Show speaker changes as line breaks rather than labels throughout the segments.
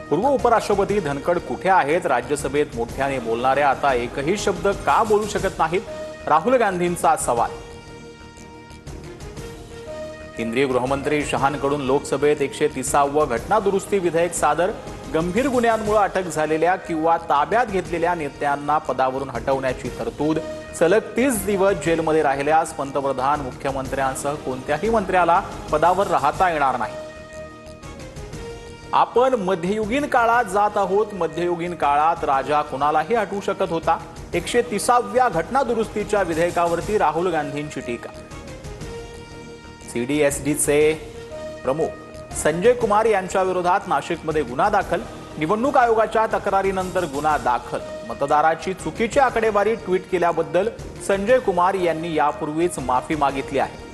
पूर्व उपराष्ट्रपती धनखड कुठे आहेत? राज्यसभेत मोठ्याने बोलणाऱ्या आता एकही शब्द का बोलू शकत नाहीत? राहुल गांधींचा सवाल। केंद्रीय गृहमंत्री शहांकडून लोकसभेत 130वे घटना दुरुस्ती विधेयक सादर। गंभीर गुन्ह्यांमुळे अटक झालेल्या किंवा ताब्यात घेतलेल्या नेत्यांना पदावरून हटवण्याची तरतूद। सलग 30 दिवस जेलमध्ये राहिल्यास पंतप्रधान मुख्यमंत्र्यांसह कोणत्याही मंत्र्याला पदावर राहता येणार नाही। आपण मध्ययुगीन काळात जात आहोत। मध्ययुगीन काळात राजा कोणालाही हटवू शकत होता। 130व्या घटना दुरुस्तीच्या विधेयकावरती राहुल गांधींची टीका। सीडीएसडीचे प्रमुख संजय कुमार यांच्या विरोधात नाशिकमध्ये गुन्हा दाखल। निवडणूक आयोगाच्या तक्रारीनंतर गुन्हा दाखल। मतदाराची चुकीची आकडेवारी ट्विट केल्याबद्दल संजय कुमार यांनी यापूर्वीच माफी मागितली आहे।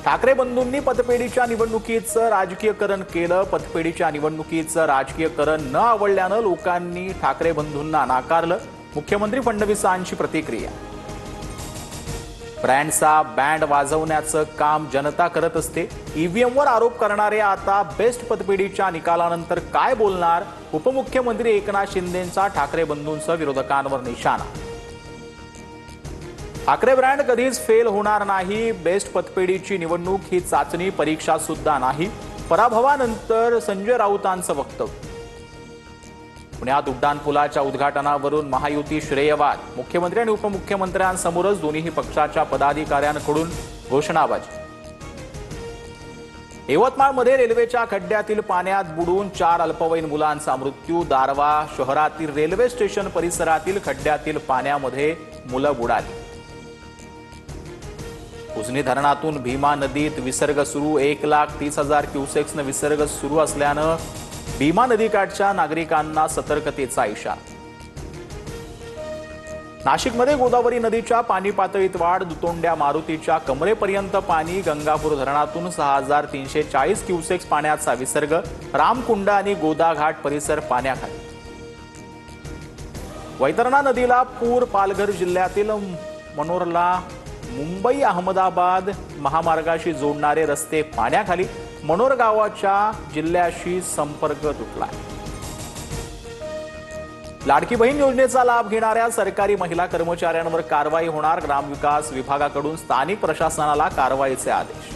ठाकरे बंधूंनी पतपेढीच्या निवडणुकीचं राजकीयकरण केलं। पतपेढीच्या निवडणुकीचं राजकीयकरण न आवडल्यानं लोकांनी ठाकरे बंधूंना नाकारलं। मुख्यमंत्री फडणवीसांची प्रतिक्रिया। ब्रँडचा बँड वाजवण्याचं काम जनता करत असते। ईव्हीएमवर आरोप करणारे आता बेस्ट पतपेढीच्या निकालानंतर काय बोलणार? उपमुख्यमंत्री एकनाथ शिंदेंचा ठाकरे बंधूंसह विरोधकांवर निशाणा। ठाकरे ब्रँड कधीच फेल होणार नाही। बेस्ट पतपेढीची निवडणूक ही चाचणी परीक्षा सुद्धा नाही। पराभवानंतर संजय राऊतांचं वक्तव्य। पुण्यात उड्डाणपुलाच्या उद्घाटनावरून महायुती श्रेयवाद। मुख्यमंत्री आणि उपमुख्यमंत्र्यांसमोरच दोन्ही पक्षाच्या पदाधिकाऱ्यांकडून घोषणाबाजी। यवतमाळमध्ये रेल्वेच्या खड्ड्यातील पाण्यात बुडून 4 अल्पवयीन मुलांचा मृत्यू। दारवा शहरातील रेल्वे स्टेशन परिसरातील खड्ड्यातील पाण्यामध्ये मुलं बुडाली। उजनी धरणातून भीमा नदीत विसर्ग सुरू। 1,30,000 क्युसेक्सनं विसर्ग सुरू असल्यानं भीमा नदीकाठच्या नागरिकांना सतर्कतेचा इशारा। नाशिकमध्ये गोदावरी नदीच्या पाणी पातळीत वाढ। दुतोंड्या मारुतीच्या कमरेपर्यंत पाणी। गंगापूर धरणातून 6,340 क्युसेक्स पाण्याचा विसर्ग। रामकुंड आणि गोदाघाट परिसर पाण्याखाली। वैतरणा नदीला पूर। पालघर जिल्ह्यातील मनोरला मुंबई अहमदाबाद महामार्गाशी जोडणारे रस्ते पाण्याखाली। मनोर गावाच्या जिल्ह्याशी संपर्क तुटलाय। लाडकी बहीण योजनेचा लाभ घेणाऱ्या सरकारी महिला कर्मचाऱ्यांवर कारवाई होणार। ग्रामविकास विभागाकडून स्थानिक प्रशासनाला कारवाईचे आदेश।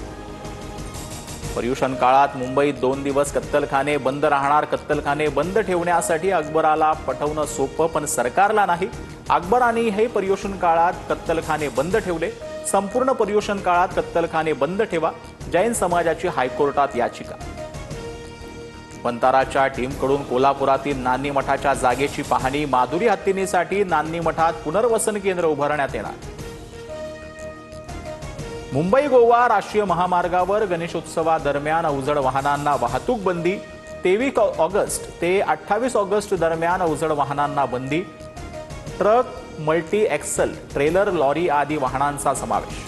पर्युषण काळात मुंबईत 2 दिवस कत्तलखाने बंद राहणार। कत्तलखाने बंद ठेवण्यासाठी अकबराला पटवणं सोपं, पण सरकारला नाही। अकबरांनी हे पर्युषण काळात कत्तलखाने बंद ठेवले। संपूर्ण पर्युषण काळात कत्तलखाने बंद ठेवा। जैन समाजाची हायकोर्टात याचिका। वंताराच्या टीमकडून कोल्हापुरातील नान्नी मठाच्या जागेची पाहणी। माधुरी हत्तीनीसाठी नान्नी मठात पुनर्वसन केंद्र उभारण्यात येणार। मुंबई गोवा राष्ट्रीय महामार्गावर गणेशोत्सवादरम्यान अवजड वाहनांना वाहतूक बंदी। 23 ऑगस्ट ते 28 ऑगस्ट दरम्यान अवजड वाहनांना बंदी। Truck, multi axle, trailer, lorry आदी वाहनांचा समावेश।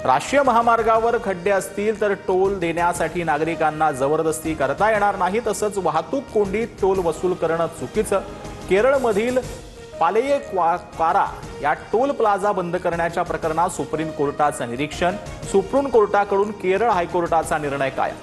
राष्ट्रीय महामार्गावर खड्डे असतील तर टोल देण्यासाठी नागरिकांना जबरदस्ती करता येणार नाही। तसंच वाहतूक कोंडीत टोल वसूल करणं चुकीचं। केरळमधील पालेयक्वारा या टोल प्लाझा बंद करण्याच्या प्रकरणात सुप्रीम कोर्टाचं निरीक्षण। सुप्रीम कोर्टाकडून केरळ हायकोर्टाचा निर्णय कायम।